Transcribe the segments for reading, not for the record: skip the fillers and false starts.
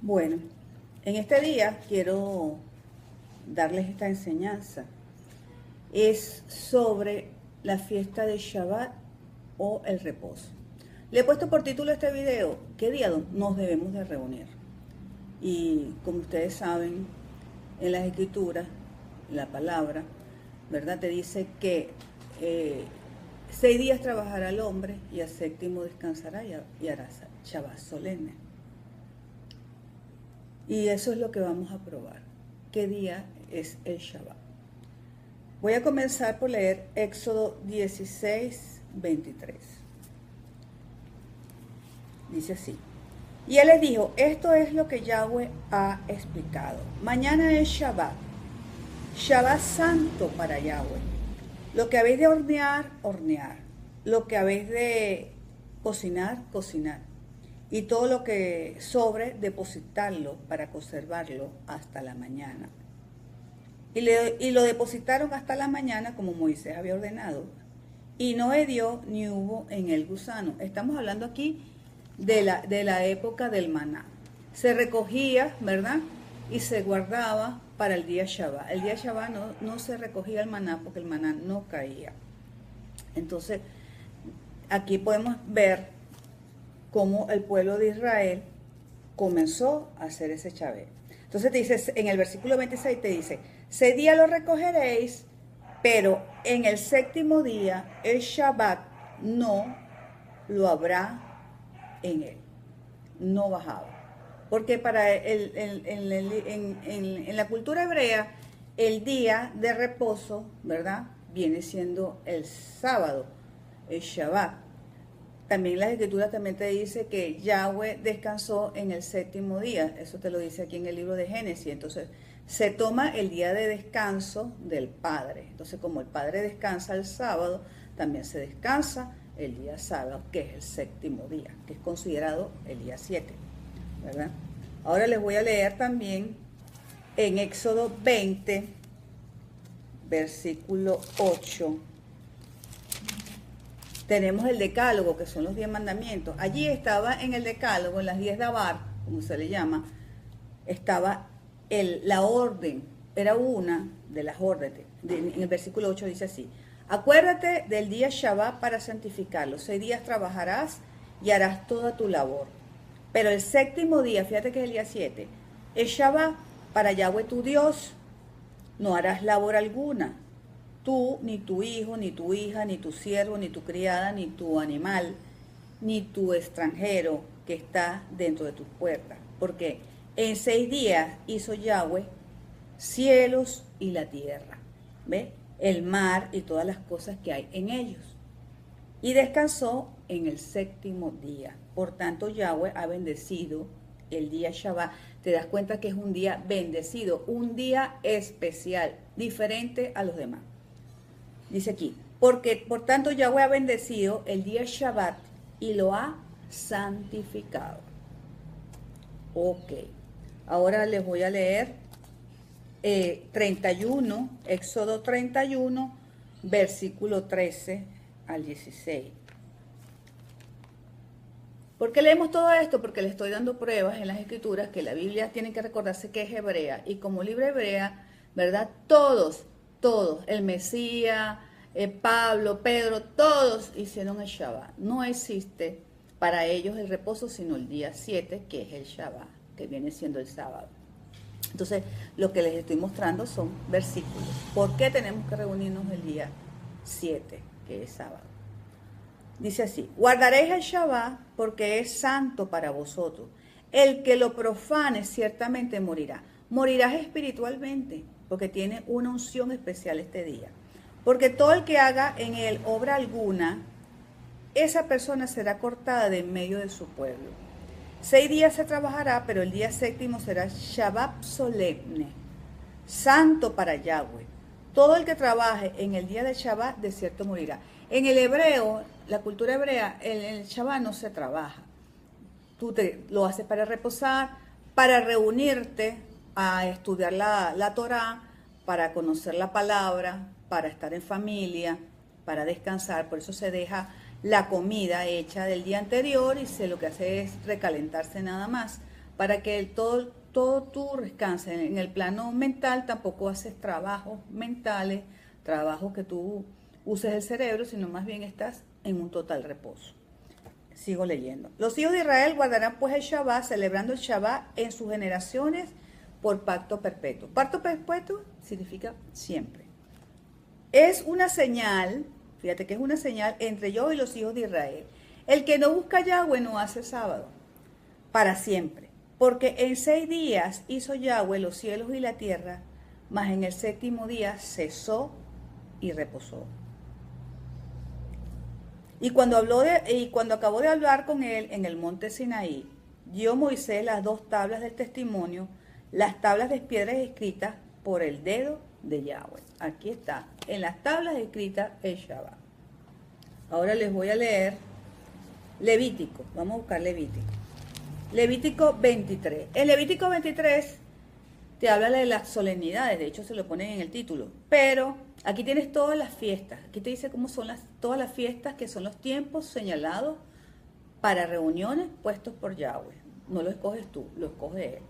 Bueno, en este día quiero darles esta enseñanza. Es sobre la fiesta de Shabbat o el reposo. Le he puesto por título a este video, ¿qué día nos debemos de reunir? Y como ustedes saben, en las escrituras, la palabra, ¿verdad? Te dice que 6 días trabajará el hombre y al séptimo descansará y hará Shabbat solemne. Y eso es lo que vamos a probar. ¿Qué día es el Shabbat? Voy a comenzar por leer Éxodo 16, 23. Dice así. Y él les dijo, esto es lo que Yahweh ha explicado. Mañana es Shabbat, Shabbat santo para Yahweh. Lo que habéis de hornear, hornear. Lo que habéis de cocinar, cocinar. Y todo lo que sobre, depositarlo para conservarlo hasta la mañana. Y lo depositaron hasta la mañana como Moisés había ordenado. Y no hedió ni hubo en él gusano. Estamos hablando aquí de la época del maná. Se recogía, ¿verdad? Y se guardaba para el día Shabbat. El día Shabbat no se recogía el maná porque el maná no caía. Entonces, aquí podemos ver cómo el pueblo de Israel comenzó a hacer ese Shabbat. Entonces te dice, en el versículo 26 te dice, 6 días lo recogeréis, pero en el séptimo día el Shabbat no lo habrá en él, no bajaba. Porque para en la cultura hebrea, el día de reposo, ¿verdad? Viene siendo el sábado, el Shabbat. También la escritura también te dice que Yahweh descansó en el séptimo día. Eso te lo dice aquí en el libro de Génesis. Entonces, se toma el día de descanso del Padre. Entonces, como el Padre descansa el sábado, también se descansa el día sábado, que es el séptimo día, que es considerado el día 7, ¿verdad? Ahora les voy a leer también en Éxodo 20, versículo 8. Tenemos el decálogo, que son los 10 mandamientos. Allí estaba en el decálogo, en las 10 dabar, como se le llama, estaba la orden, era una de las órdenes. En el versículo 8 dice así, acuérdate del día Shabbat para santificarlo. 6 días trabajarás y harás toda tu labor. Pero el séptimo día, fíjate que es el día 7, es Shabbat para Yahweh tu Dios. No harás labor alguna. Tú, ni tu hijo, ni tu hija, ni tu siervo, ni tu criada, ni tu animal, ni tu extranjero que está dentro de tus puertas. Porque en 6 días hizo Yahweh cielos y la tierra, ¿ve? El mar y todas las cosas que hay en ellos. Y descansó en el séptimo día. Por tanto, Yahweh ha bendecido el día Shabbat. Te das cuenta que es un día bendecido, un día especial, diferente a los demás. Dice aquí, porque por tanto Yahweh ha bendecido el día Shabbat y lo ha santificado. Ok, ahora les voy a leer 31, Éxodo 31, versículo 13 al 16. ¿Por qué leemos todo esto? Porque le estoy dando pruebas en las escrituras que la Biblia tiene que recordarse que es hebrea. Y como libro hebrea, ¿verdad? Todos, el Mesías, Pablo, Pedro, todos hicieron el Shabbat. No existe para ellos el reposo, sino el día 7, que es el Shabbat, que viene siendo el sábado. Entonces, lo que les estoy mostrando son versículos. ¿Por qué tenemos que reunirnos el día 7, que es sábado? Dice así, guardaréis el Shabbat porque es santo para vosotros. El que lo profane ciertamente morirá. Morirás espiritualmente porque tiene una unción especial este día. Porque todo el que haga en él obra alguna, esa persona será cortada de en medio de su pueblo. 6 días se trabajará, pero el día séptimo será Shabbat solemne, santo para Yahweh. Todo el que trabaje en el día del Shabbat, de cierto morirá. En el hebreo, la cultura hebrea, el Shabbat no se trabaja. Tú lo haces para reposar, para reunirte a estudiar la Torá, para conocer la palabra, para estar en familia, para descansar. Por eso se deja la comida hecha del día anterior y lo que hace es recalentarse nada más para que todo tú descanses. En el plano mental tampoco haces trabajos mentales, trabajos que tú uses el cerebro, sino más bien estás en un total reposo. Sigo leyendo. Los hijos de Israel guardarán pues el Shabbat, celebrando el Shabbat en sus generaciones por pacto perpetuo. Pacto perpetuo significa siempre. Es una señal, fíjate que es una señal entre yo y los hijos de Israel. El que no busca a Yahweh no hace sábado, para siempre. Porque en 6 días hizo Yahweh los cielos y la tierra, mas en el 7º día cesó y reposó. Y cuando acabó de hablar con él en el monte Sinaí, dio Moisés las 2 tablas del testimonio, las tablas de piedras escritas por el dedo de Yahweh. Aquí está, en las tablas escritas el Shabbat. Ahora les voy a leer Levítico. Vamos a buscar Levítico. Levítico 23. En Levítico 23 te habla de las solemnidades, de hecho se lo ponen en el título. Pero aquí tienes todas las fiestas. Aquí te dice cómo son todas las fiestas, que son los tiempos señalados para reuniones puestos por Yahweh. No lo escoges tú, lo escoge él.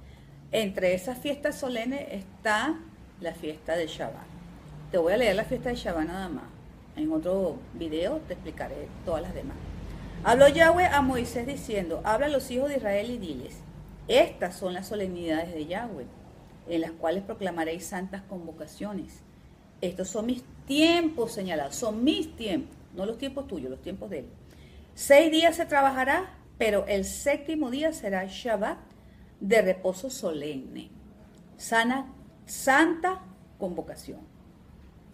Entre esas fiestas solemnes está la fiesta del Shabbat. Te voy a leer la fiesta del Shabbat nada más. En otro video te explicaré todas las demás. Habló Yahweh a Moisés diciendo: habla a los hijos de Israel y diles: estas son las solemnidades de Yahweh, en las cuales proclamaréis santas convocaciones. Estos son mis tiempos señalados, son mis tiempos, no los tiempos tuyos, los tiempos de él. 6 días se trabajará, pero el 7º día será Shabbat de reposo solemne, santa convocación.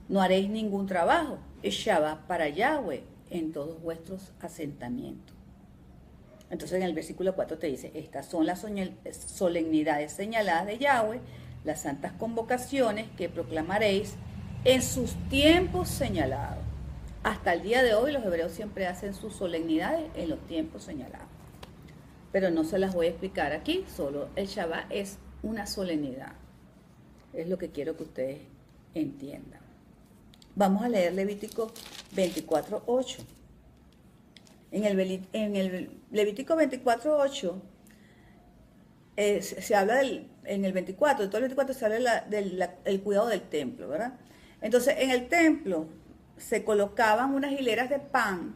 No haréis ningún trabajo, es Shabbat para Yahweh en todos vuestros asentamientos. Entonces en el versículo 4 te dice: estas son las solemnidades señaladas de Yahweh, las santas convocaciones que proclamaréis en sus tiempos señalados. Hasta el día de hoy los hebreos siempre hacen sus solemnidades en los tiempos señalados. Pero no se las voy a explicar aquí, solo el Shabbat es una solemnidad. Es lo que quiero que ustedes entiendan. Vamos a leer Levítico 24:8. En el Levítico 24:8 se habla en el 24, de todo el 24 se habla del cuidado del templo, ¿verdad? Entonces, en el templo se colocaban unas hileras de pan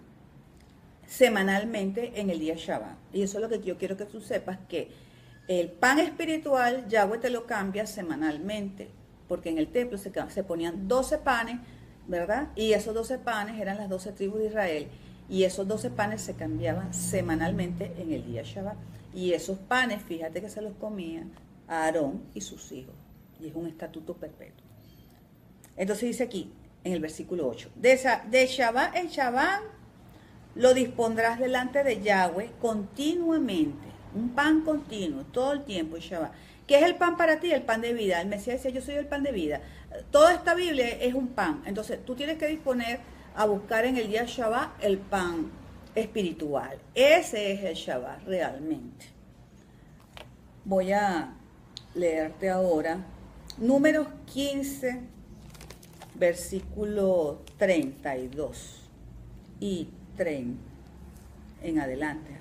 semanalmente en el día Shabbat. Y eso es lo que yo quiero que tú sepas, que el pan espiritual, Yahweh te lo cambia semanalmente, porque en el templo se ponían 12 panes, ¿verdad? Y esos 12 panes eran las 12 tribus de Israel, y esos 12 panes se cambiaban semanalmente en el día Shabbat. Y esos panes, fíjate que se los comían a Aarón y sus hijos, y es un estatuto perpetuo. Entonces dice aquí, en el versículo 8, de Shabbat en Shabbat lo dispondrás delante de Yahweh continuamente, un pan continuo, todo el tiempo en Shabbat. ¿Qué es el pan para ti? El pan de vida. El Mesías decía: yo soy el pan de vida. Toda esta Biblia es un pan. Entonces tú tienes que disponer a buscar en el día Shabbat el pan espiritual. Ese es el Shabbat realmente. Voy a leerte ahora Números 15, versículo 32 y 30 en adelante.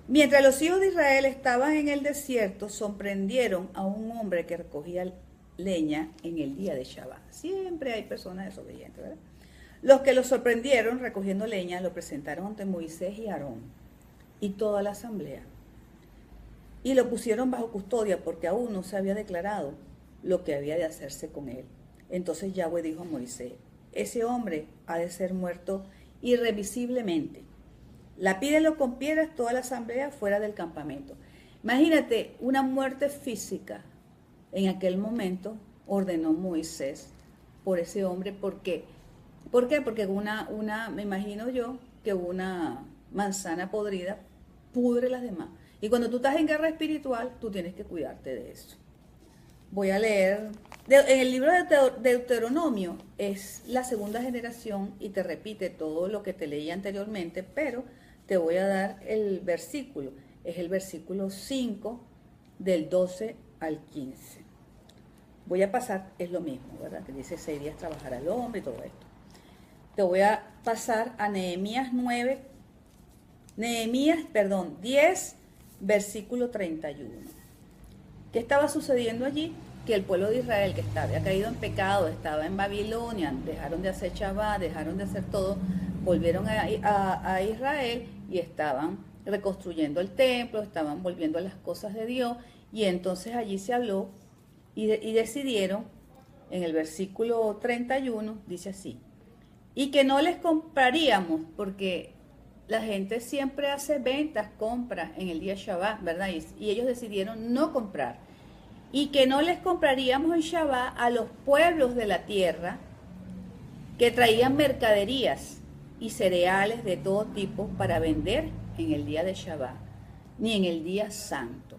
Mientras los hijos de Israel estaban en el desierto, sorprendieron a un hombre que recogía leña en el día de Shabbat. Siempre hay personas desobedientes, ¿verdad? Los que lo sorprendieron recogiendo leña lo presentaron ante Moisés y Aarón y toda la asamblea. Y lo pusieron bajo custodia porque aún no se había declarado lo que había de hacerse con él. Entonces Yahweh dijo a Moisés: ese hombre ha de ser muerto irremisiblemente. Lapídelo con piedras toda la asamblea fuera del campamento. Imagínate una muerte física. En aquel momento ordenó Moisés por ese hombre. ¿Por qué? ¿Por qué? Porque me imagino yo que una manzana podrida pudre las demás. Y cuando tú estás en guerra espiritual, tú tienes que cuidarte de eso. Voy a leer, en el libro de Deuteronomio es la segunda generación y te repite todo lo que te leí anteriormente, pero te voy a dar el versículo. Es el versículo 5 del 12 al 15. Voy a pasar, es lo mismo, ¿verdad? Que dice 6 días trabajará el hombre y todo esto. Te voy a pasar a Nehemías 10, versículo 31. ¿Qué estaba sucediendo allí? Que el pueblo de Israel, que había caído en pecado, estaba en Babilonia, dejaron de hacer Shabbat, dejaron de hacer todo, volvieron a Israel y estaban reconstruyendo el templo, estaban volviendo a las cosas de Dios, y entonces allí se habló y decidieron, en el versículo 31, dice así, y que no les compraríamos, porque la gente siempre hace ventas, compras en el día Shabbat, ¿verdad? Y ellos decidieron no comprar. Y que no les compraríamos en Shabbat a los pueblos de la tierra que traían mercaderías y cereales de todo tipo para vender en el día de Shabbat, ni en el día santo.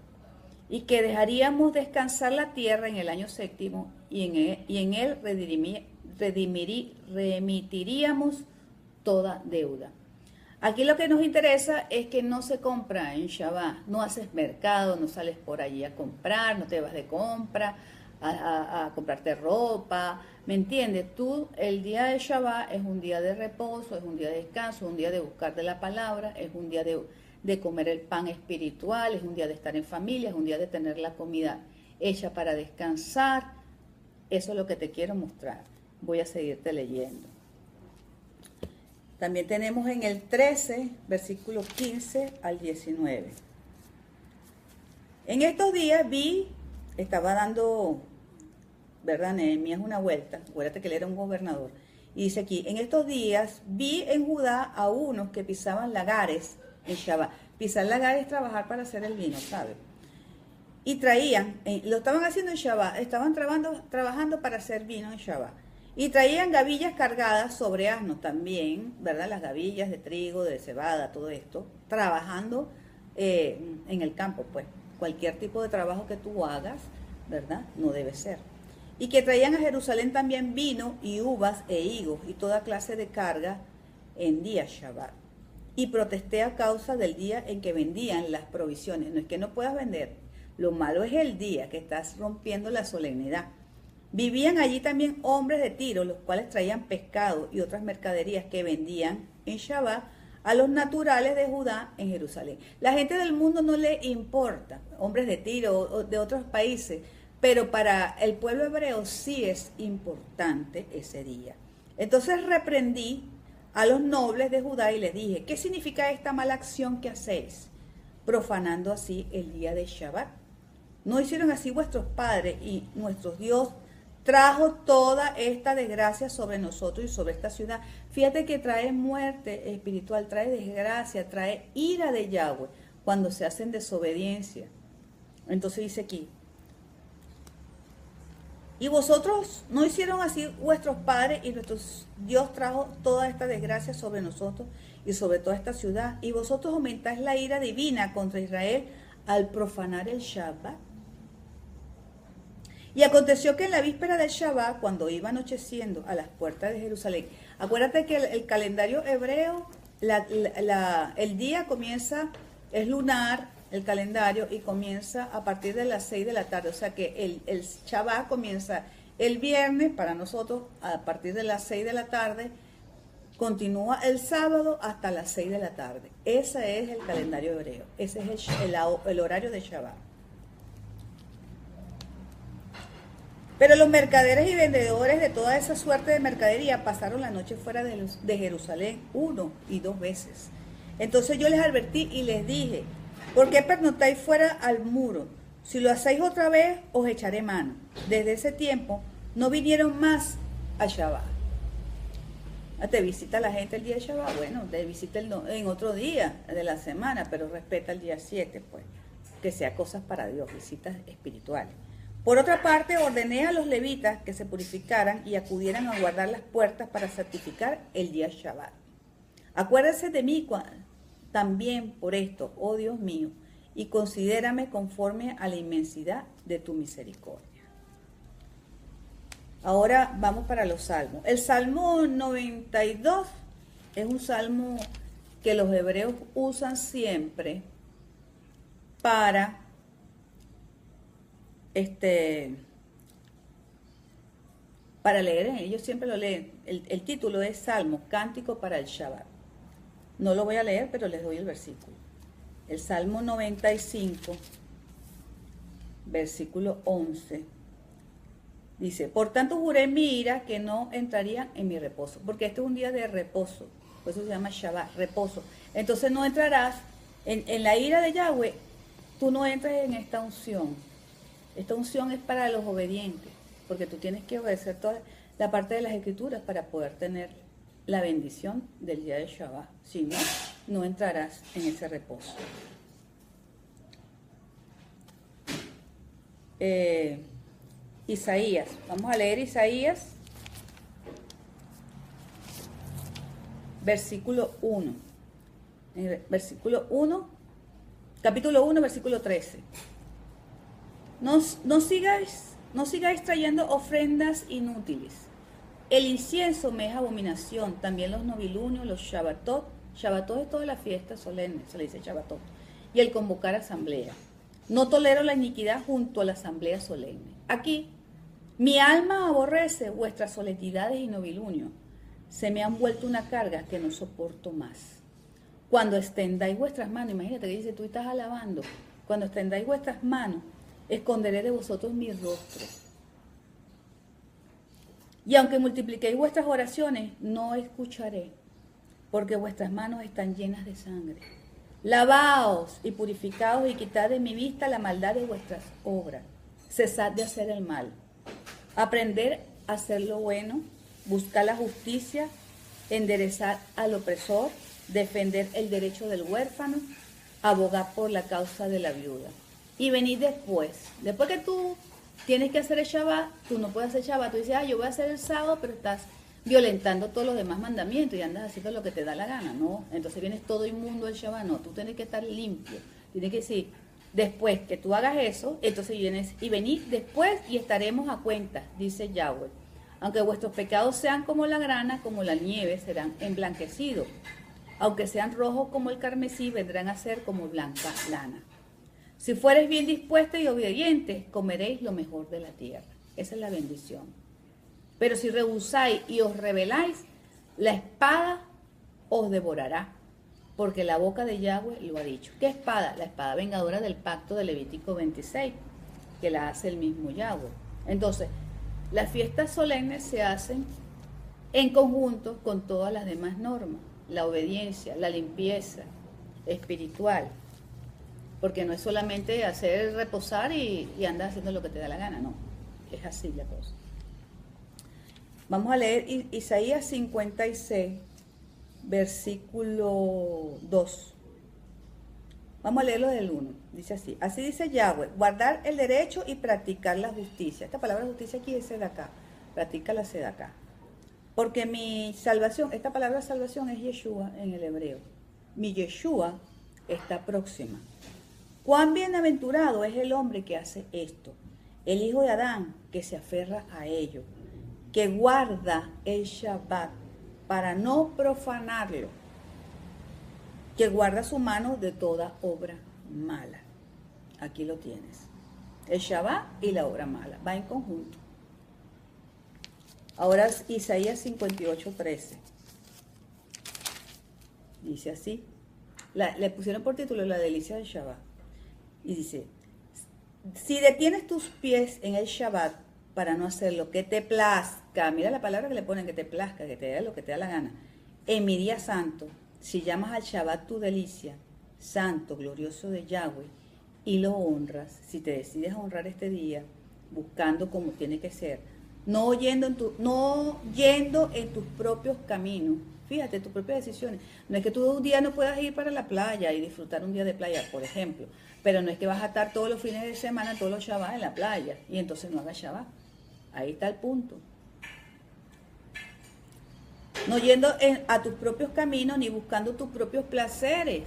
Y que dejaríamos descansar la tierra en el año séptimo y en él remitiríamos toda deuda. Aquí lo que nos interesa es que no se compra en Shabbat, no haces mercado, no sales por allí a comprar, no te vas de compra, a comprarte ropa, ¿me entiendes? Tú, el día de Shabbat es un día de reposo, es un día de descanso, un día de buscar de la palabra, es un día de comer el pan espiritual, es un día de estar en familia, es un día de tener la comida hecha para descansar. Eso es lo que te quiero mostrar. Voy a seguirte leyendo. También tenemos en el 13, versículo 15 al 19. En estos días estaba dando, ¿verdad? Nehemías una vuelta, acuérdate que él era un gobernador. Y dice aquí, en estos días vi en Judá a unos que pisaban lagares en Shabbat. Pisar lagares es trabajar para hacer el vino, ¿sabes? Y traían, lo estaban haciendo en Shabbat, estaban trabajando para hacer vino en Shabbat. Y traían gavillas cargadas sobre asnos también, ¿verdad? Las gavillas de trigo, de cebada, todo esto, trabajando en el campo, pues. Cualquier tipo de trabajo que tú hagas, ¿verdad? No debe ser. Y que traían a Jerusalén también vino y uvas e higos y toda clase de carga en día Shabbat. Y protesté a causa del día en que vendían las provisiones. No es que no puedas vender, lo malo es el día que estás rompiendo la solemnidad. Vivían allí también hombres de Tiro, los cuales traían pescado y otras mercaderías que vendían en Shabbat a los naturales de Judá en Jerusalén. La gente del mundo no le importa, hombres de Tiro o de otros países, pero para el pueblo hebreo sí es importante ese día. Entonces reprendí a los nobles de Judá y les dije, ¿qué significa esta mala acción que hacéis? Profanando así el día de Shabbat. ¿No hicieron así vuestros padres y nuestro Dios trajo toda esta desgracia sobre nosotros y sobre esta ciudad? Fíjate que trae muerte espiritual, trae desgracia, trae ira de Yahweh cuando se hacen desobediencia. Entonces dice aquí, y vosotros no hicieron así vuestros padres y nuestro Dios trajo toda esta desgracia sobre nosotros y sobre toda esta ciudad. Y vosotros aumentáis la ira divina contra Israel al profanar el Shabbat. Y aconteció que en la víspera del Shabbat, cuando iba anocheciendo a las puertas de Jerusalén, acuérdate que el calendario hebreo, el día comienza, es lunar, el calendario, y comienza a partir de las 6 de la tarde. O sea que el Shabbat comienza el viernes para nosotros a partir de las 6 de la tarde, continúa el sábado hasta las 6 de la tarde. Ese es el calendario hebreo, ese es el horario de Shabbat. Pero los mercaderes y vendedores de toda esa suerte de mercadería pasaron la noche fuera de Jerusalén 1 y 2 veces. Entonces yo les advertí y les dije, ¿por qué pernoctáis fuera al muro? Si lo hacéis otra vez, os echaré mano. Desde ese tiempo no vinieron más a Shabbat. Te visita la gente el día de Shabbat, bueno, te visita en otro día de la semana, pero respeta el día 7, pues, que sea cosas para Dios, visitas espirituales. Por otra parte, ordené a los levitas que se purificaran y acudieran a guardar las puertas para santificar el día Shabbat. Acuérdense de mí también por esto, oh Dios mío, y considérame conforme a la inmensidad de tu misericordia. Ahora vamos para los salmos. El Salmo 92 es un salmo que los hebreos usan siempre para leer. Ellos siempre lo leen. El título es Salmo, Cántico para el Shabbat. No lo voy a leer, pero les doy el versículo. El Salmo 95, versículo 11. Dice, por tanto juré en mi ira que no entrarían en mi reposo, porque este es un día de reposo, por eso se llama Shabbat, reposo. Entonces no entrarás en la ira de Yahweh, tú no entras en esta unción. Esta unción es para los obedientes, porque tú tienes que obedecer toda la parte de las escrituras para poder tener la bendición del día de Shabbat. Si no, no entrarás en ese reposo. Isaías, vamos a leer Isaías, versículo 1. Versículo 1, capítulo 1, versículo 13. No sigáis trayendo ofrendas inútiles. El incienso me es abominación, también los novilunios, los Shabbatot. Shabbatot es toda la fiesta solemne, se le dice Shabbatot. Y el convocar asamblea. No tolero la iniquidad junto a la asamblea solemne. Aquí, mi alma aborrece vuestras solemnidades y novilunios. Se me han vuelto una carga que no soporto más. Cuando extendáis vuestras manos, imagínate que dice, tú estás alabando. Cuando extendáis vuestras manos, esconderé de vosotros mi rostro. Y aunque multipliquéis vuestras oraciones, no escucharé, porque vuestras manos están llenas de sangre. Lavaos y purificaos y quitad de mi vista la maldad de vuestras obras. Cesad de hacer el mal. Aprender a hacer lo bueno, buscar la justicia, enderezar al opresor, defender el derecho del huérfano, abogar por la causa de la viuda. Y venid después que tú tienes que hacer el Shabbat, tú no puedes hacer Shabbat, tú dices, yo voy a hacer el sábado, pero estás violentando todos los demás mandamientos y andas haciendo lo que te da la gana, ¿no? Entonces vienes todo inmundo al Shabbat, no, tú tienes que estar limpio, tienes que decir, después que tú hagas eso, entonces vienes y venid después y estaremos a cuenta, dice Yahweh. Aunque vuestros pecados sean como la grana, como la nieve, serán emblanquecidos. Aunque sean rojos como el carmesí, vendrán a ser como blanca lana. Si fueres bien dispuestos y obedientes, comeréis lo mejor de la tierra. Esa es la bendición. Pero si rehusáis y os rebeláis, la espada os devorará, porque la boca de Yahweh lo ha dicho. ¿Qué espada? La espada vengadora del pacto de Levítico 26, que la hace el mismo Yahweh. Entonces, las fiestas solemnes se hacen en conjunto con todas las demás normas. La obediencia, la limpieza espiritual. Porque no es solamente hacer reposar y andar haciendo lo que te da la gana, no. Es así la cosa. Vamos a leer Isaías 56, versículo 2. Vamos a leerlo del 1. Dice así. Así dice Yahweh, guardar el derecho y practicar la justicia. Esta palabra justicia aquí es sedaká. Practica la sedaká. Porque mi salvación, esta palabra salvación es Yeshua en el hebreo. Mi Yeshua está próxima. Cuán bienaventurado es el hombre que hace esto, el hijo de Adán que se aferra a ello, que guarda el Shabbat para no profanarlo, que guarda su mano de toda obra mala. Aquí lo tienes. El Shabbat y la obra mala, va en conjunto. Ahora Isaías 58:13. Dice así. Le pusieron por título La delicia del Shabbat. Y dice, si detienes tus pies en el Shabbat para no hacer lo que te plazca, mira la palabra que le ponen, que te plazca, que te dé lo que te da la gana, en mi día santo, si llamas al Shabbat tu delicia, santo, glorioso de Yahweh, y lo honras, si te decides a honrar este día, buscando como tiene que ser, no yendo en tus propios caminos, fíjate, tus propias decisiones. No es que tú un día no puedas ir para la playa y disfrutar un día de playa, por ejemplo, pero no es que vas a estar todos los fines de semana, todos los Shabbat en la playa, y entonces no hagas Shabbat. Ahí está el punto. No yendo a tus propios caminos, ni buscando tus propios placeres,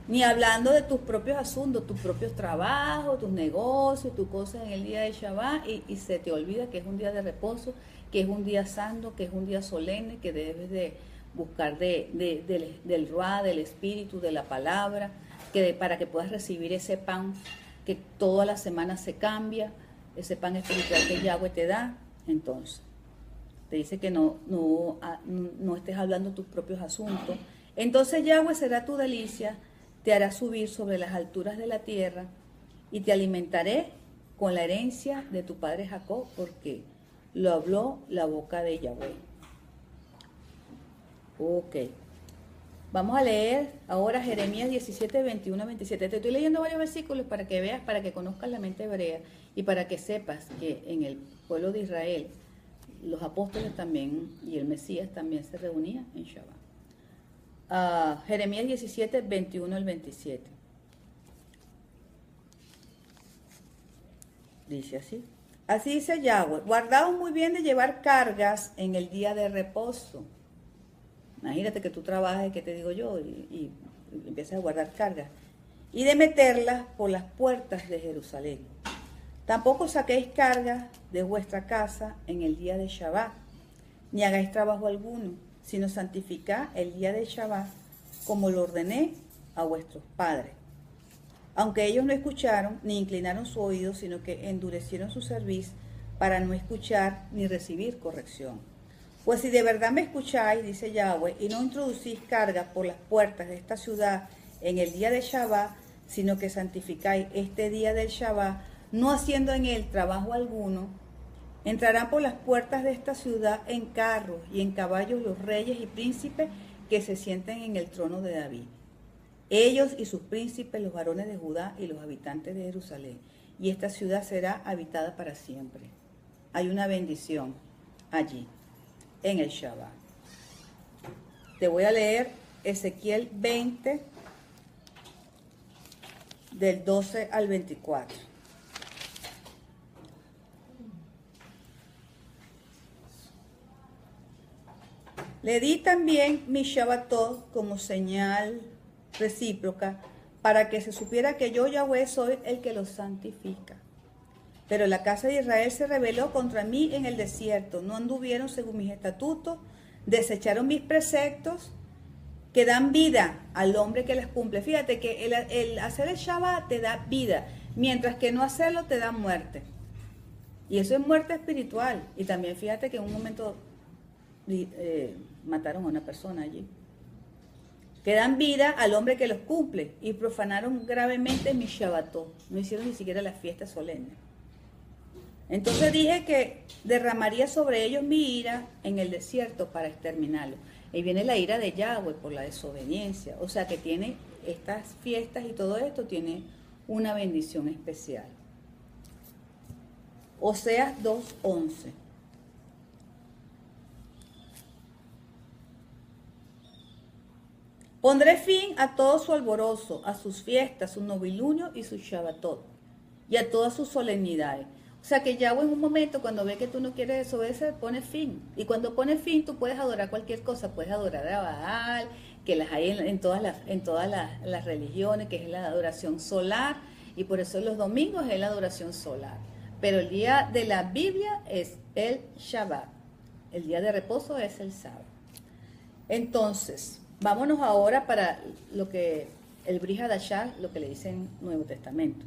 ni hablando de tus propios asuntos, tus propios trabajos, tus negocios, tus cosas en el día de Shabbat, y se te olvida que es un día de reposo, que es un día santo, que es un día solemne, que debes de buscar del Ruah, del Espíritu, de la palabra, para que puedas recibir ese pan que toda la semana se cambia, ese pan espiritual que Yahweh te da. Entonces, te dice que no estés hablando tus propios asuntos. Entonces Yahweh será tu delicia te hará subir sobre las alturas de la tierra y te alimentaré con la herencia de tu padre Jacob, porque lo habló la boca de Yahweh. Ok. Vamos a leer ahora Jeremías 17, 21 a 27. Te estoy leyendo varios versículos para que veas, para que conozcas la mente hebrea y para que sepas que en el pueblo de Israel los apóstoles también y el Mesías también se reunían en Shabbat. Jeremías 17, 21 al 27. Dice así. Así dice Yahweh, guardaos muy bien de llevar cargas en el día de reposo. Imagínate que tú trabajas, ¿qué te digo yo? Y empiezas a guardar cargas. Y de meterlas por las puertas de Jerusalén. Tampoco saquéis cargas de vuestra casa en el día de Shabbat, ni hagáis trabajo alguno, sino santificad el día de Shabbat, como lo ordené a vuestros padres. Aunque ellos no escucharon, ni inclinaron su oído, sino que endurecieron su cerviz para no escuchar ni recibir corrección. Pues si de verdad me escucháis, dice Yahweh, y no introducís cargas por las puertas de esta ciudad en el día de Shabbat, sino que santificáis este día del Shabbat, no haciendo en él trabajo alguno, entrarán por las puertas de esta ciudad en carros y en caballos los reyes y príncipes que se sienten en el trono de David. Ellos y sus príncipes, los varones de Judá y los habitantes de Jerusalén. Y esta ciudad será habitada para siempre. Hay una bendición allí, en el Shabbat. Te voy a leer Ezequiel 20, del 12 al 24. Le di también mi Shabbatot como señal recíproca para que se supiera que yo, Yahweh, soy el que los santifica. Pero la casa de Israel se rebeló contra mí en el desierto, no anduvieron según mis estatutos, desecharon mis preceptos que dan vida al hombre que las cumple. Fíjate que el hacer el Shabbat te da vida, mientras que no hacerlo te da muerte. Y eso es muerte espiritual. Y también fíjate que en un momento mataron a una persona allí. Que dan vida al hombre que los cumple y profanaron gravemente mi Shabbatot. No hicieron ni siquiera la fiesta solemne. Entonces dije que derramaría sobre ellos mi ira en el desierto para exterminarlos. Ahí viene la ira de Yahweh por la desobediencia. O sea que tiene estas fiestas y todo esto tiene una bendición especial. Oseas 2:11. Pondré fin a todo su alborozo, a sus fiestas, su novilunio y su Shabbatot, y a todas sus solemnidades. O sea que Yahweh en un momento, cuando ve que tú no quieres desobedecer, pone fin. Y cuando pone fin, tú puedes adorar cualquier cosa. Puedes adorar a Baal, que las hay en todas las religiones, que es la adoración solar. Y por eso los domingos es la adoración solar. Pero el día de la Biblia es el Shabbat. El día de reposo es el sábado. Entonces, vámonos ahora para lo que el Brit Hadashah, lo que le dice en Nuevo Testamento.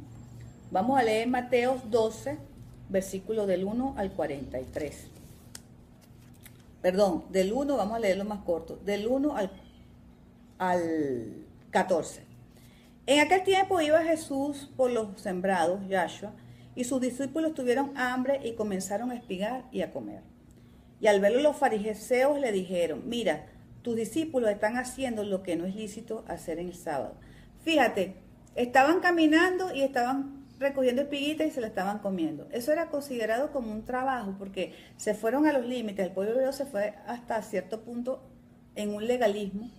Vamos a leer Mateo 12, versículo del 1 al 43. Perdón, del 1, vamos a leerlo más corto, del 1 al 14. En aquel tiempo iba Jesús por los sembrados, Yahshua, y sus discípulos tuvieron hambre y comenzaron a espigar y a comer. Y al verlo los fariseos le dijeron, mira, tus discípulos están haciendo lo que no es lícito hacer en el sábado. Fíjate, estaban caminando y estaban recogiendo espiguitas y se la estaban comiendo. Eso era considerado como un trabajo porque se fueron a los límites. El pueblo hebreo se fue hasta cierto punto en un legalismo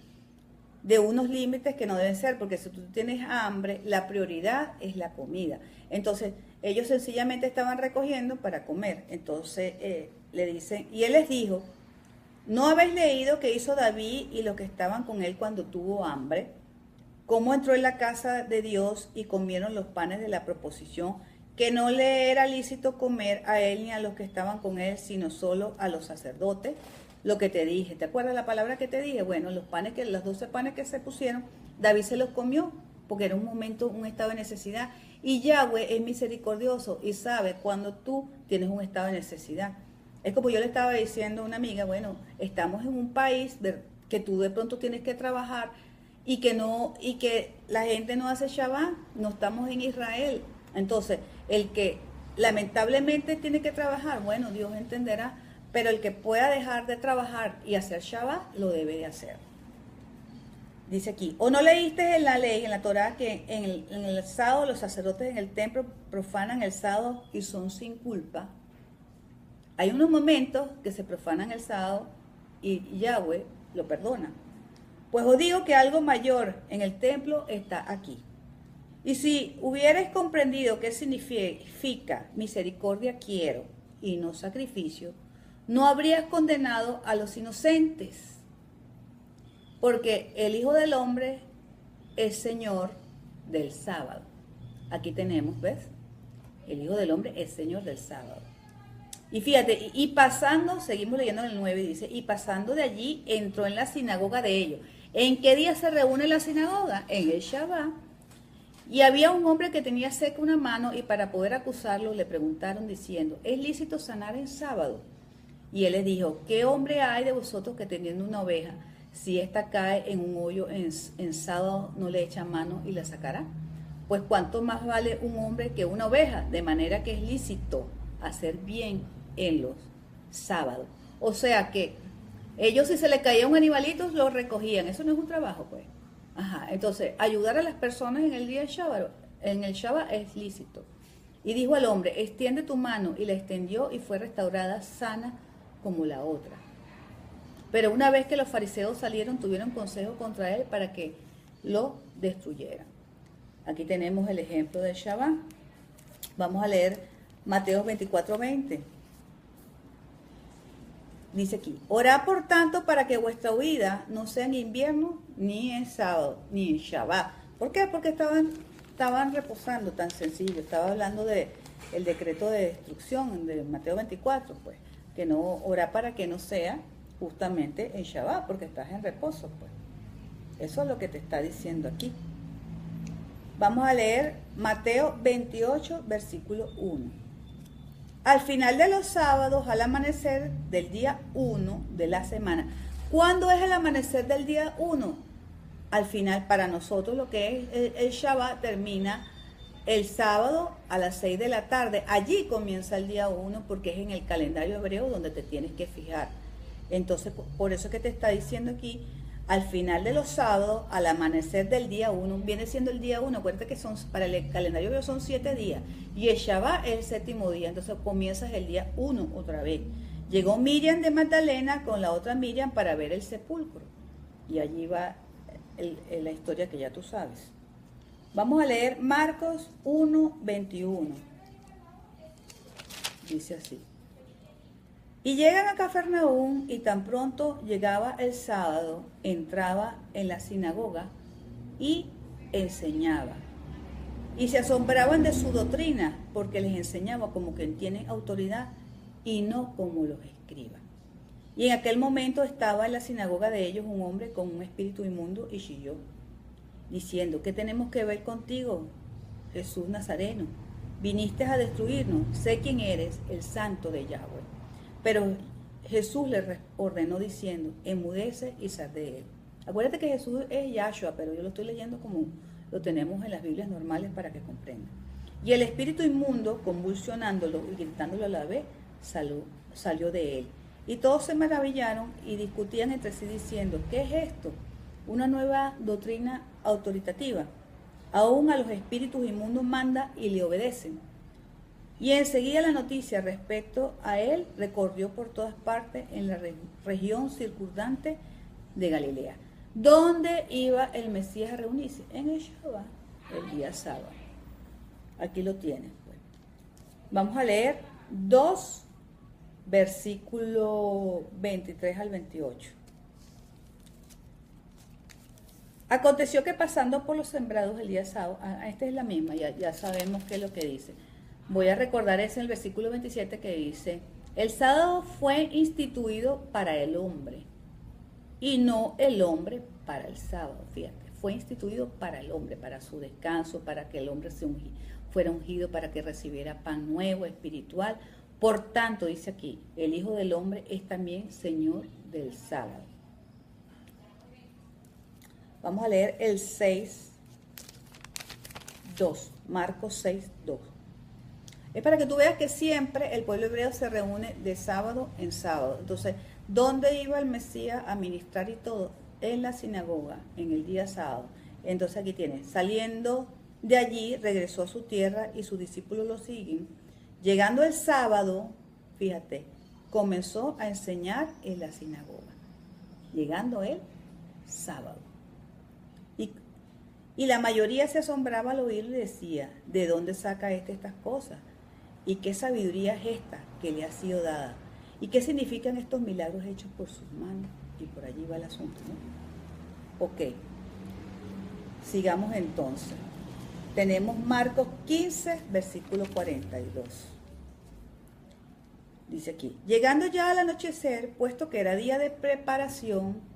de unos límites que no deben ser, porque si tú tienes hambre, la prioridad es la comida. Entonces, ellos sencillamente estaban recogiendo para comer. Entonces, le dicen, y él les dijo, ¿no habéis leído qué hizo David y los que estaban con él cuando tuvo hambre? ¿Cómo entró en la casa de Dios y comieron los panes de la proposición, que no le era lícito comer a él ni a los que estaban con él, sino solo a los sacerdotes? Lo que te dije, ¿te acuerdas la palabra que te dije? Bueno, los 12 panes que se pusieron, David se los comió, porque era un momento, un estado de necesidad. Y Yahweh es misericordioso y sabe cuando tú tienes un estado de necesidad. Es como yo le estaba diciendo a una amiga, bueno, estamos en un país que tú de pronto tienes que trabajar y que la gente no hace Shabbat, no estamos en Israel. Entonces, el que lamentablemente tiene que trabajar, bueno, Dios entenderá, pero el que pueda dejar de trabajar y hacer Shabbat, lo debe de hacer. Dice aquí, ¿o no leíste en la ley, en la Torá, que en el sábado los sacerdotes en el templo profanan el sábado y son sin culpa? Hay unos momentos que se profanan el sábado y Yahweh lo perdona. Pues os digo que algo mayor en el templo está aquí. Y si hubierais comprendido qué significa misericordia quiero y no sacrificio, no habrías condenado a los inocentes. Porque el Hijo del Hombre es Señor del sábado. Aquí tenemos, ¿ves? El Hijo del Hombre es Señor del sábado. Y fíjate, y pasando, seguimos leyendo en el 9, dice, y pasando de allí entró en la sinagoga de ellos. ¿En qué día se reúne la sinagoga? En el Shabbat. Y había un hombre que tenía seca una mano y para poder acusarlo le preguntaron diciendo, ¿es lícito sanar en sábado? Y él les dijo, ¿qué hombre hay de vosotros que teniendo una oveja, si ésta cae en un hoyo en sábado, no le echa mano y la sacará? Pues cuánto más vale un hombre que una oveja, de manera que es lícito hacer bien en los sábados. O sea que ellos, si se les caía un animalito, lo recogían. Eso no es un trabajo, pues. Ajá. Entonces, ayudar a las personas en el día Shabbat, en el Shabbat es lícito. Y dijo al hombre, extiende tu mano, y la extendió y fue restaurada sana como la otra. Pero una vez que los fariseos salieron, tuvieron consejo contra él para que lo destruyeran. Aquí tenemos el ejemplo del Shabbat. Vamos a leer Mateo 24:20. Dice aquí, orad por tanto para que vuestra huida no sea en invierno, ni en sábado, ni en Shabbat. ¿Por qué? Porque estaban reposando, tan sencillo. Estaba hablando del decreto de destrucción de Mateo 24, pues. Que no, orad para que no sea justamente en Shabbat, porque estás en reposo, pues. Eso es lo que te está diciendo aquí. Vamos a leer Mateo 28, versículo 1. Al final de los sábados, al amanecer del día 1 de la semana. ¿Cuándo es el amanecer del día 1? Al final, para nosotros lo que es el Shabbat termina el sábado a las 6 de la tarde. Allí comienza el día 1 porque es en el calendario hebreo donde te tienes que fijar. Entonces, por eso que te está diciendo aquí, al final de los sábados, al amanecer del día 1, viene siendo el día 1, acuérdate que para el calendario hebreo son 7 días, y el Shabbat es el séptimo día, entonces comienzas el día 1 otra vez. Llegó Miriam de Magdalena con la otra Miriam para ver el sepulcro, y allí va la historia que ya tú sabes. Vamos a leer Marcos 1:21. Dice así. Y llegan a Cafarnaúm, y tan pronto llegaba el sábado, entraba en la sinagoga y enseñaba. Y se asombraban de su doctrina, porque les enseñaba como que tienen autoridad y no como los escribas. Y en aquel momento estaba en la sinagoga de ellos un hombre con un espíritu inmundo y chilló, diciendo, ¿qué tenemos que ver contigo, Jesús Nazareno? Viniste a destruirnos, sé quién eres, el santo de Yahweh. Pero Jesús le ordenó diciendo, enmudece y sal de él. Acuérdate que Jesús es Yahshua, pero yo lo estoy leyendo como lo tenemos en las Biblias normales para que comprendan. Y el espíritu inmundo, convulsionándolo y gritándolo a la vez, salió de él. Y todos se maravillaron y discutían entre sí diciendo, ¿qué es esto? Una nueva doctrina autoritativa. Aún a los espíritus inmundos manda y le obedecen. Y enseguida la noticia respecto a él recorrió por todas partes en la región circundante de Galilea. ¿Dónde iba el Mesías a reunirse? En el Shabbat, el día sábado. Aquí lo tienes, pues. Vamos a leer 2, versículo 23 al 28. Aconteció que pasando por los sembrados el día sábado, esta es la misma, ya sabemos qué es lo que dice. Voy a recordar ese en el versículo 27 que dice, el sábado fue instituido para el hombre y no el hombre para el sábado. Fíjate, fue instituido para el hombre, para su descanso, para que el hombre fuera ungido, para que recibiera pan nuevo, espiritual. Por tanto, dice aquí, el Hijo del Hombre es también Señor del sábado. Vamos a leer el 6:2, Marcos 6:2. Es para que tú veas que siempre el pueblo hebreo se reúne de sábado en sábado. Entonces, ¿dónde iba el Mesías a ministrar y todo? En la sinagoga, en el día sábado. Entonces aquí tiene, saliendo de allí, regresó a su tierra y sus discípulos lo siguen. Llegando el sábado, fíjate, comenzó a enseñar en la sinagoga. Llegando el sábado. Y la mayoría se asombraba al oírlo y decía, ¿de dónde saca estas cosas? ¿Y qué sabiduría es esta que le ha sido dada? ¿Y qué significan estos milagros hechos por sus manos? Y por allí va el asunto, ¿no? Ok, sigamos entonces. Tenemos Marcos 15, versículo 42. Dice aquí, llegando ya al anochecer, puesto que era día de preparación,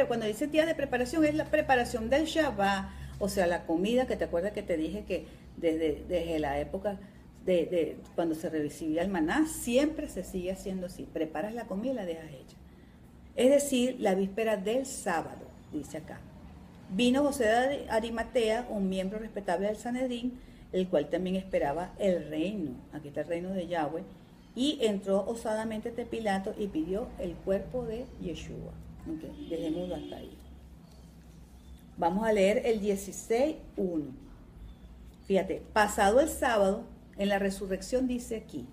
cuando dice día de preparación es la preparación del Shabbat, o sea, la comida, que te acuerdas que te dije que desde la época de cuando se recibía el maná, siempre se sigue haciendo así, preparas la comida y la dejas hecha. Es decir, la víspera del sábado, dice acá. Vino José de Arimatea, un miembro respetable del Sanedrín, el cual también esperaba el reino, aquí está el reino de Yahweh, y entró osadamente ante Pilato y pidió el cuerpo de Yeshua. Okay, dejémoslo hasta ahí. Vamos a leer el 16:1. Fíjate, pasado el sábado, en la resurrección dice aquí,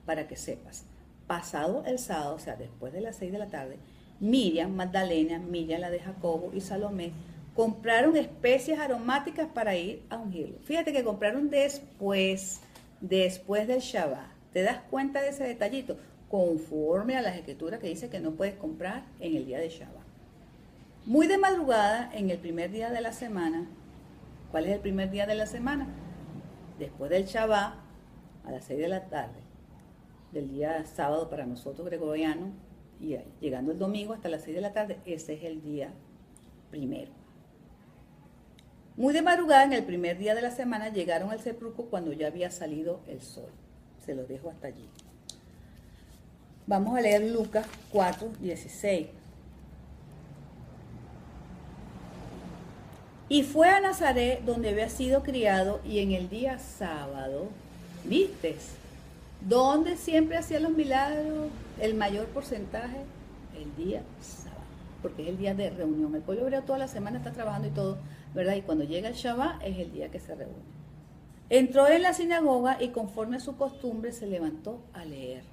para que sepas, pasado el sábado, o sea, después de las 6 de la tarde, Miriam, Magdalena, Miriam la de Jacobo y Salomé compraron especias aromáticas para ir a ungirlo. Fíjate que compraron después del Shabbat. ¿Te das cuenta de ese detallito? Conforme a las escrituras que dice que no puedes comprar en el día de Shabbat. Muy de madrugada, en el primer día de la semana. ¿Cuál es el primer día de la semana? Después del Shabbat, a las 6 de la tarde, del día sábado para nosotros gregorianos, y llegando el domingo hasta las 6 de la tarde, ese es el día primero. Muy de madrugada, en el primer día de la semana, llegaron al sepulcro cuando ya había salido el sol. Se los dejo hasta allí. Vamos a leer Lucas 4:16. Y fue a Nazaret, donde había sido criado, y en el día sábado, ¿vistes? ¿Dónde siempre hacía los milagros? El mayor porcentaje, el día sábado, porque es el día de reunión. El pueblo hebreo toda la semana está trabajando y todo, ¿verdad? Y cuando llega el Shabbat es el día que se reúne. Entró en la sinagoga y conforme a su costumbre se levantó a leer.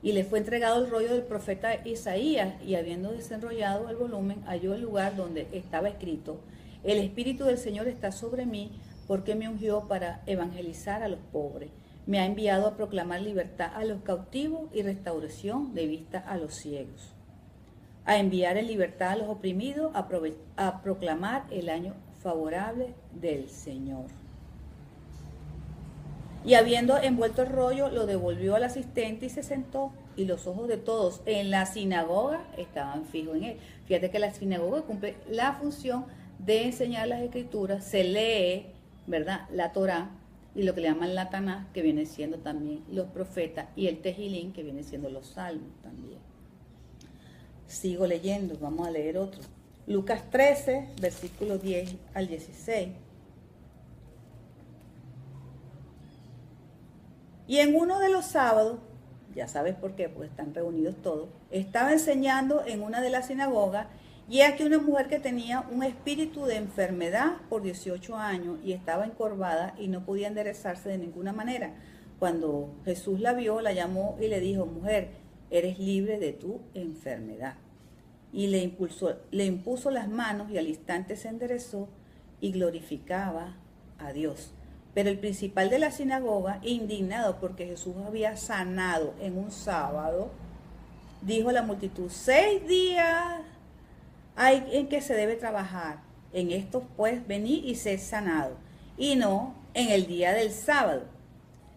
Y le fue entregado el rollo del profeta Isaías, y habiendo desenrollado el volumen, halló el lugar donde estaba escrito: el Espíritu del Señor está sobre mí, porque me ungió para evangelizar a los pobres. Me ha enviado a proclamar libertad a los cautivos y restauración de vista a los ciegos, a enviar en libertad a los oprimidos, a proclamar el año favorable del Señor. Y habiendo envuelto el rollo, lo devolvió al asistente y se sentó, y los ojos de todos en la sinagoga estaban fijos en él. Fíjate que la sinagoga cumple la función de enseñar las escrituras, se lee, ¿verdad?, la Torá, y lo que le llaman la Taná, que viene siendo también los profetas, y el Tejilín, que viene siendo los salmos también. Sigo leyendo, vamos a leer otro. Lucas 13, versículos 10 al 16. Y en uno de los sábados, ya sabes por qué, pues están reunidos todos, estaba enseñando en una de las sinagogas, y aquí una mujer que tenía un espíritu de enfermedad por 18 años y estaba encorvada y no podía enderezarse de ninguna manera. Cuando Jesús la vio, la llamó y le dijo: mujer, eres libre de tu enfermedad. Y le impuso las manos, y al instante se enderezó y glorificaba a Dios. Pero el principal de la sinagoga, indignado porque Jesús había sanado en un sábado, dijo a la multitud: 6 días hay en que se debe trabajar. En estos pues venid y sed sanado, y no en el día del sábado.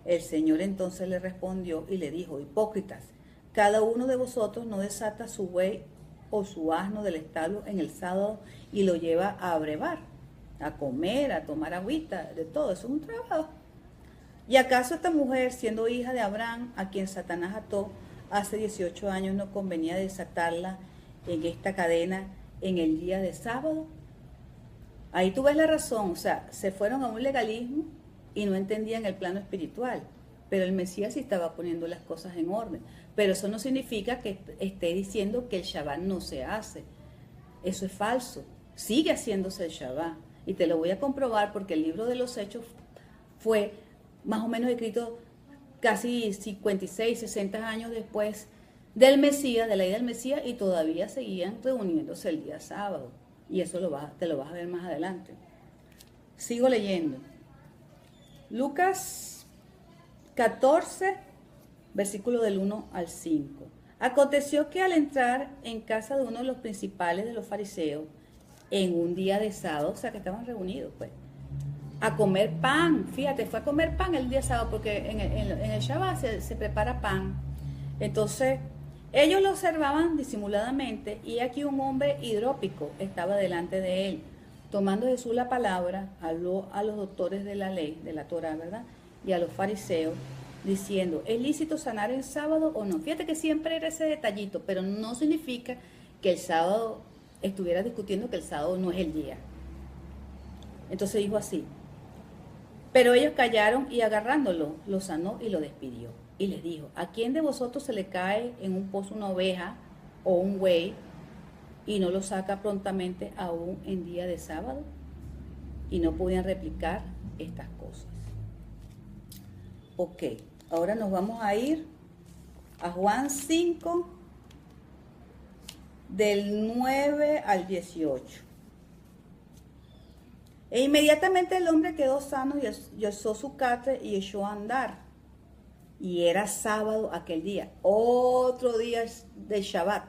El Señor entonces le respondió y le dijo: hipócritas, cada uno de vosotros no desata su buey o su asno del establo en el sábado y lo lleva a brevar, a comer, a tomar agüita, de todo. Eso es un trabajo. ¿Y acaso esta mujer, siendo hija de Abraham, a quien Satanás ató hace 18 años, no convenía desatarla en esta cadena en el día de sábado. Ahí tú ves la razón, o sea, se fueron a un legalismo y no entendían el plano espiritual, pero el Mesías sí estaba poniendo las cosas en orden. Pero eso no significa que esté diciendo que el Shabbat no se hace. Eso es falso. Sigue haciéndose el Shabbat. Y te lo voy a comprobar porque el libro de los Hechos fue más o menos escrito casi 56, 60 años después del Mesías, de la ida del Mesías, y todavía seguían reuniéndose el día sábado. Y eso te lo vas a ver más adelante. Sigo leyendo. Lucas 14, versículo del 1 al 5. Aconteció que al entrar en casa de uno de los principales de los fariseos, en un día de sábado, o sea que estaban reunidos, pues, a comer pan. Fíjate, fue a comer pan el día sábado, porque en el Shabbat se prepara pan. Entonces, ellos lo observaban disimuladamente, y aquí un hombre hidrópico estaba delante de él. Tomando Jesús la palabra, habló a los doctores de la ley, de la Torá, ¿verdad? Y a los fariseos, diciendo, ¿es lícito sanar el sábado o no? Fíjate que siempre era ese detallito, pero no significa que el sábado estuviera discutiendo que el sábado no es el día. Entonces dijo así, pero ellos callaron y agarrándolo, lo sanó y lo despidió. Y les dijo, ¿a quién de vosotros se le cae en un pozo una oveja o un buey y no lo saca prontamente aún en día de sábado? Y no podían replicar estas cosas. Ok, ahora nos vamos a ir a Juan 5, del 9 al 18. E inmediatamente el hombre quedó sano y alzó su catre y echó a andar. Y era sábado aquel día, otro día de Shabbat.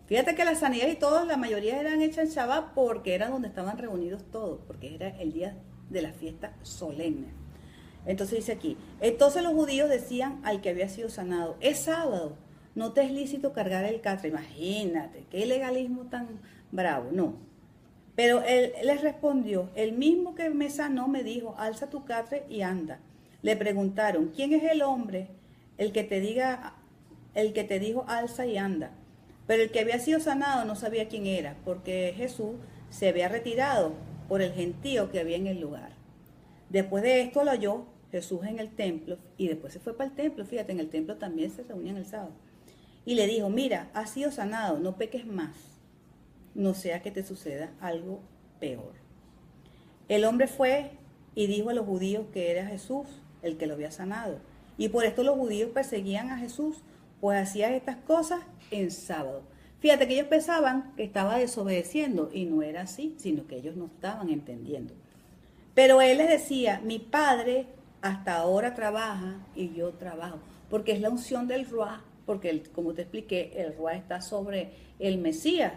Fíjate que las sanidades y todas, la mayoría eran hechas en Shabbat porque era donde estaban reunidos todos, porque era el día de la fiesta solemne. Entonces dice aquí, entonces los judíos decían al que había sido sanado, es sábado, no te es lícito cargar el catre. Imagínate, qué legalismo tan bravo, no. Pero él les respondió, el mismo que me sanó me dijo, alza tu catre y anda. Le preguntaron, ¿quién es el hombre el que te dijo alza y anda? Pero el que había sido sanado no sabía quién era, porque Jesús se había retirado por el gentío que había en el lugar. Después de esto lo halló Jesús en el templo, y después se fue para el templo, fíjate, en el templo también se reunían el sábado. Y le dijo, mira, has sido sanado, no peques más, no sea que te suceda algo peor. El hombre fue y dijo a los judíos que era Jesús el que lo había sanado. Y por esto los judíos perseguían a Jesús, pues hacía estas cosas en sábado. Fíjate que ellos pensaban que estaba desobedeciendo, y no era así, sino que ellos no estaban entendiendo. Pero él les decía, mi padre hasta ahora trabaja y yo trabajo, porque es la unción del Ruaj, porque como te expliqué, el Ruaj está sobre el Mesías,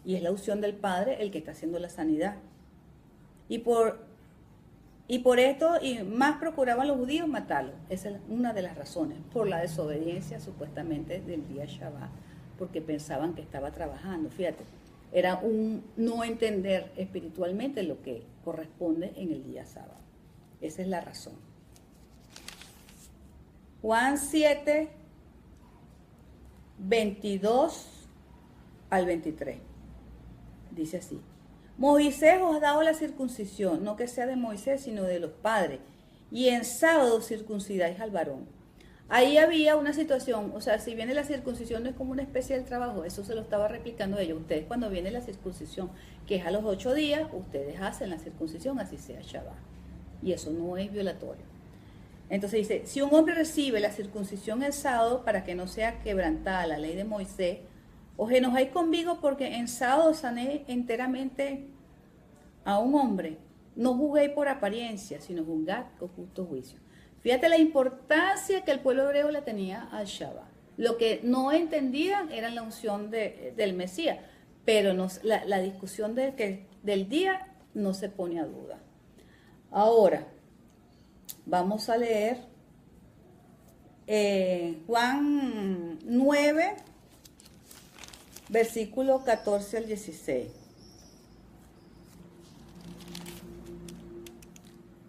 y es la unción del Padre el que está haciendo la sanidad. Y por esto, y más procuraban los judíos matarlo. Esa es una de las razones, por la desobediencia supuestamente del día Shabbat, porque pensaban que estaba trabajando. Fíjate, era un no entender espiritualmente lo que corresponde en el día sábado. Esa es la razón. Juan 7, 22 al 23. Dice así. Moisés os ha dado la circuncisión, no que sea de Moisés, sino de los padres. Y en sábado circuncidáis al varón. Ahí había una situación, o sea, si viene la circuncisión no es como una especie de trabajo, eso se lo estaba replicando ellos. Ustedes cuando viene la circuncisión, que es a los 8 días, ustedes hacen la circuncisión, así sea Shabbat. Y eso no es violatorio. Entonces dice, si un hombre recibe la circuncisión el sábado para que no sea quebrantada la ley de Moisés, os enojáis conmigo porque en sábado sané enteramente a un hombre. No juzguéis por apariencia, sino juzgad con justo juicio. Fíjate la importancia que el pueblo hebreo le tenía al Shabbat. Lo que no entendían era la unción del Mesías, pero la discusión del día no se pone a duda. Ahora, vamos a leer Juan 9, versículo 14 al 16.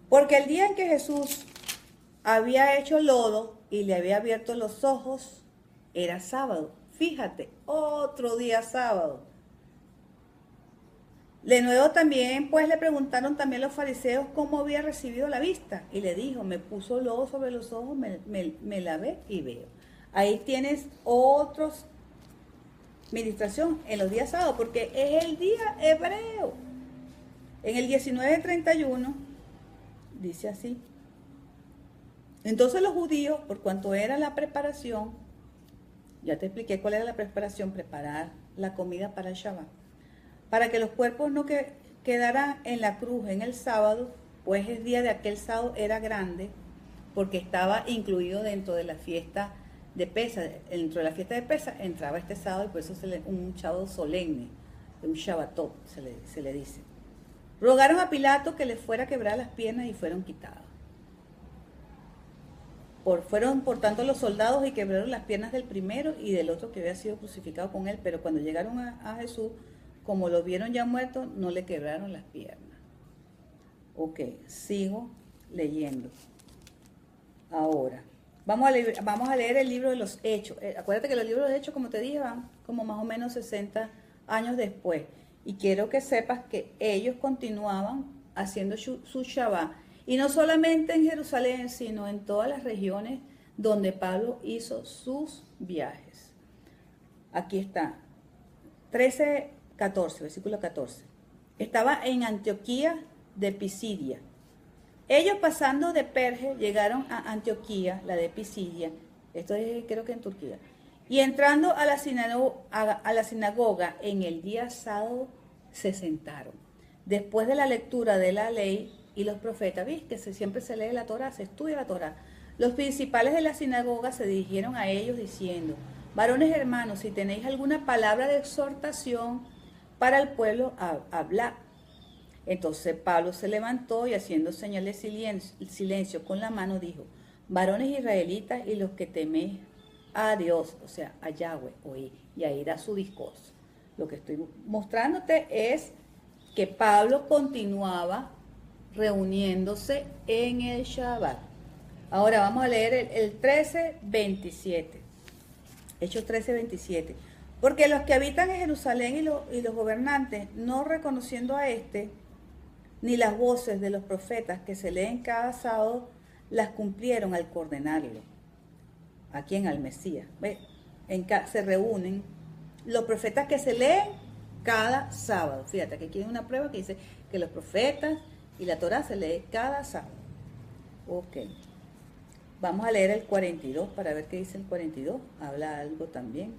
Porque el día en que Jesús había hecho lodo y le había abierto los ojos, era sábado. Fíjate, otro día sábado. De nuevo también, pues le preguntaron también los fariseos cómo había recibido la vista. Y le dijo, me puso lodo sobre los ojos, me lavé y veo. Ahí tienes otros ministración en los días sábados, porque es el día hebreo. En el 19:31 dice así. Entonces los judíos, por cuanto era la preparación, ya te expliqué cuál era la preparación, preparar la comida para el Shabbat, para que los cuerpos no quedaran en la cruz en el sábado, pues el día de aquel sábado era grande, porque estaba incluido dentro de la fiesta de Pesa. Dentro de la fiesta de Pesa entraba este sábado y por eso un sábado solemne, un Shabbatot se le dice. Rogaron a Pilato que les fuera a quebrar las piernas y fueron quitadas. Fueron por tanto los soldados y quebraron las piernas del primero y del otro que había sido crucificado con él, pero cuando llegaron a Jesús, como lo vieron ya muerto, no le quebraron las piernas. Ok, sigo leyendo. Ahora, vamos a leer el libro de los Hechos. Acuérdate que los libros de Hechos, como te dije, van como más o menos 60 años después. Y quiero que sepas que ellos continuaban haciendo su Shabbat. Y no solamente en Jerusalén, sino en todas las regiones donde Pablo hizo sus viajes. Aquí está, 13:14, versículo 14. Estaba en Antioquía de Pisidia. Ellos pasando de Perge llegaron a Antioquía, la de Pisidia, esto es creo que en Turquía, y entrando a la sinagoga en el día sábado se sentaron. Después de la lectura de la ley y los profetas, ¿viste? Siempre se lee la Torá, se estudia la Torá. Los principales de la sinagoga se dirigieron a ellos diciendo, varones hermanos, si tenéis alguna palabra de exhortación para el pueblo, hablad. Entonces Pablo se levantó y haciendo señal de silencio con la mano dijo, varones israelitas y los que teméis a Dios, o sea, a Yahweh, oí. Y ahí da su discurso. Lo que estoy mostrándote es que Pablo continuaba reuniéndose en el Shabbat. Ahora vamos a leer el 13:27. Hechos 13:27. Porque los que habitan en Jerusalén y los gobernantes, no reconociendo a este, ni las voces de los profetas que se leen cada sábado, las cumplieron al condenarlo. ¿A quién? Al Mesías. ¿Ve? Se reúnen los profetas que se leen cada sábado. Fíjate que aquí hay una prueba que dice que los profetas y la Torá se lee cada sábado. Ok. Vamos a leer el 42 para ver qué dice el 42. Habla algo también.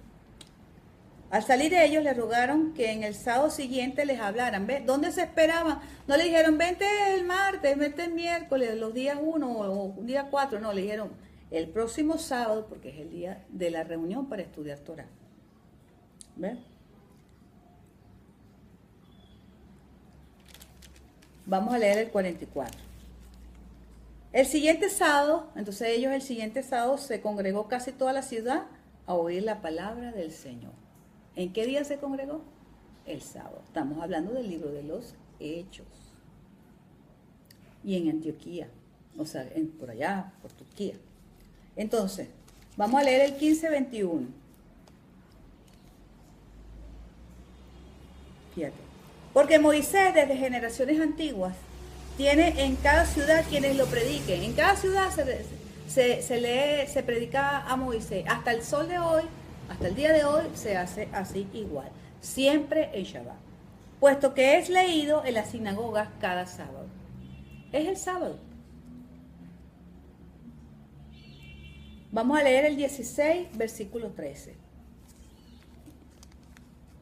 Al salir de ellos le rogaron que en el sábado siguiente les hablaran. ¿Ves? ¿Dónde se esperaban? No le dijeron, vente el martes, vente el miércoles, los días 1 o día 4. No, le dijeron el próximo sábado, porque es el día de la reunión para estudiar Torá. ¿Ves? Vamos a leer el 44. El siguiente sábado, entonces ellos el siguiente sábado se congregó casi toda la ciudad a oír la palabra del Señor. ¿En qué día se congregó? El sábado. Estamos hablando del libro de los Hechos. Y en Antioquía, o sea, por allá, por Turquía. Entonces, vamos a leer el 15:21. Fíjate. Porque Moisés, desde generaciones antiguas, tiene en cada ciudad quienes lo prediquen. En cada ciudad se predica a Moisés. Hasta el sol de hoy, hasta el día de hoy, se hace así igual. Siempre en Shabbat. Puesto que es leído en las sinagogas cada sábado. Es el sábado. Vamos a leer el 16, versículo 13.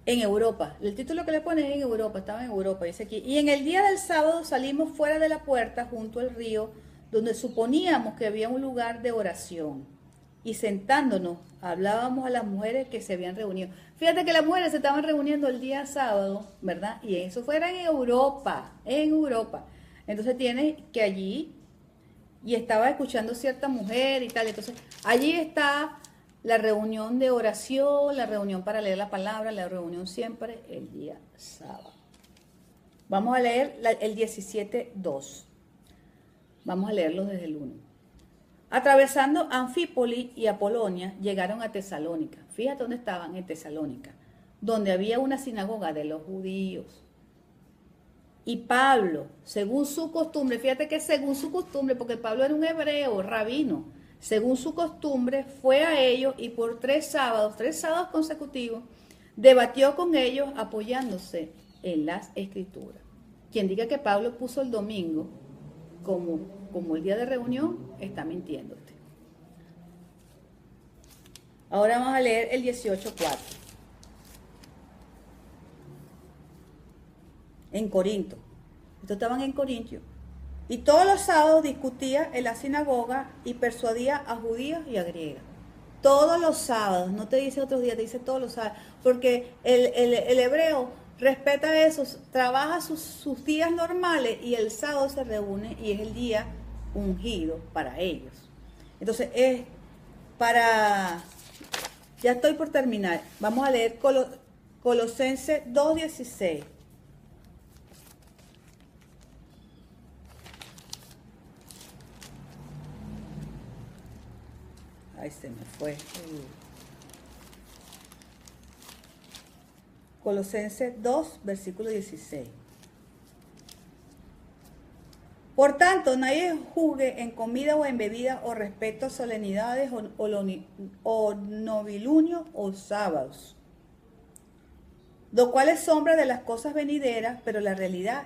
En Europa, el título que le pone es en Europa, estaba en Europa, dice aquí. Y en el día del sábado salimos fuera de la puerta junto al río, donde suponíamos que había un lugar de oración. Y sentándonos, hablábamos a las mujeres que se habían reunido. Fíjate que las mujeres se estaban reuniendo el día sábado, ¿verdad? Y eso fuera en Europa, en Europa. Entonces tienes que allí, y estaba escuchando cierta mujer y tal, entonces allí está la reunión de oración, la reunión para leer la palabra, la reunión siempre el día sábado. Vamos a leer el 17:2. Vamos a leerlo desde el 1. Atravesando Anfípoli y Apolonia, llegaron a Tesalónica. Fíjate dónde estaban, en Tesalónica, donde había una sinagoga de los judíos. Y Pablo, según su costumbre, fíjate que según su costumbre, porque Pablo era un hebreo, rabino, según su costumbre, fue a ellos y por 3 sábados consecutivos, debatió con ellos apoyándose en las escrituras. Quien diga que Pablo puso el domingo como el día de reunión, está mintiéndote. Ahora vamos a leer el 18:4. En Corinto. Estos estaban en Corintio. Y todos los sábados discutía en la sinagoga y persuadía a judíos y a griegos. Todos los sábados, no te dice otros días, te dice todos los sábados. Porque el hebreo respeta eso, trabaja sus días normales y el sábado se reúne y es el día ungido para ellos. Entonces es para... Ya estoy por terminar. Vamos a leer Colosenses 2:16. Ay, se me fue. Colosenses 2, versículo 16. Por tanto, nadie juzgue en comida o en bebida o respecto a solemnidades o novilunios o sábados, lo cual es sombra de las cosas venideras, pero la realidad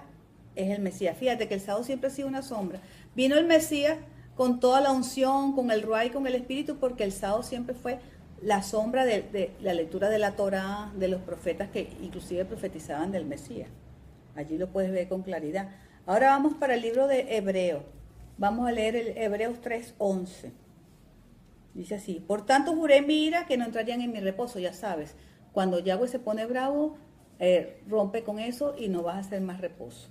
es el Mesías. Fíjate que el sábado siempre ha sido una sombra. Vino el Mesías con toda la unción, con el ruay, con el Espíritu, porque el sábado siempre fue la sombra de la lectura de la Torá, de los profetas que inclusive profetizaban del Mesías. Allí lo puedes ver con claridad. Ahora vamos para el libro de Hebreos. Vamos a leer el Hebreos 3:11. Dice así: por tanto juré en mi ira que no entrarían en mi reposo. Ya sabes, cuando Yahweh se pone bravo, rompe con eso y no vas a hacer más reposo.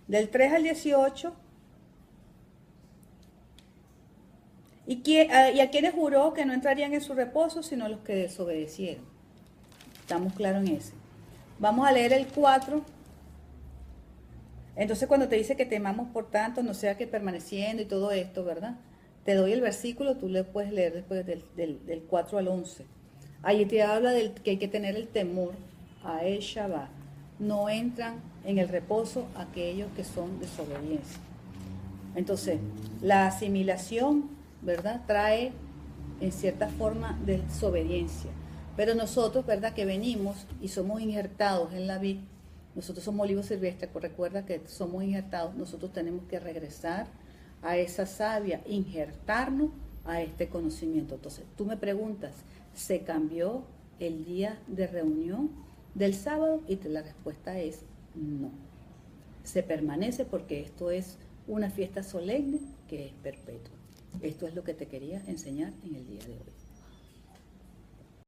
Del 3 al 18. ¿Y a quienes juró que no entrarían en su reposo, sino los que desobedecieron? Estamos claros en ese. Vamos a leer el 4. Entonces cuando te dice que temamos por tanto, no sea que permaneciendo y todo esto, ¿verdad? Te doy el versículo, tú le puedes leer después del 4 al 11. Allí te habla del que hay que tener el temor a el Shabbat. No entran en el reposo aquellos que son desobediencia. Entonces, la asimilación, ¿verdad?, trae en cierta forma desobediencia. Pero nosotros, ¿verdad?, que venimos y somos injertados en la vid, nosotros somos olivos silvestres, pues recuerda que somos injertados, nosotros tenemos que regresar a esa savia, injertarnos a este conocimiento. Entonces, tú me preguntas, ¿se cambió el día de reunión del sábado? Y la respuesta es no. Se permanece porque esto es una fiesta solemne que es perpetua. Esto es lo que te quería enseñar en el día de hoy.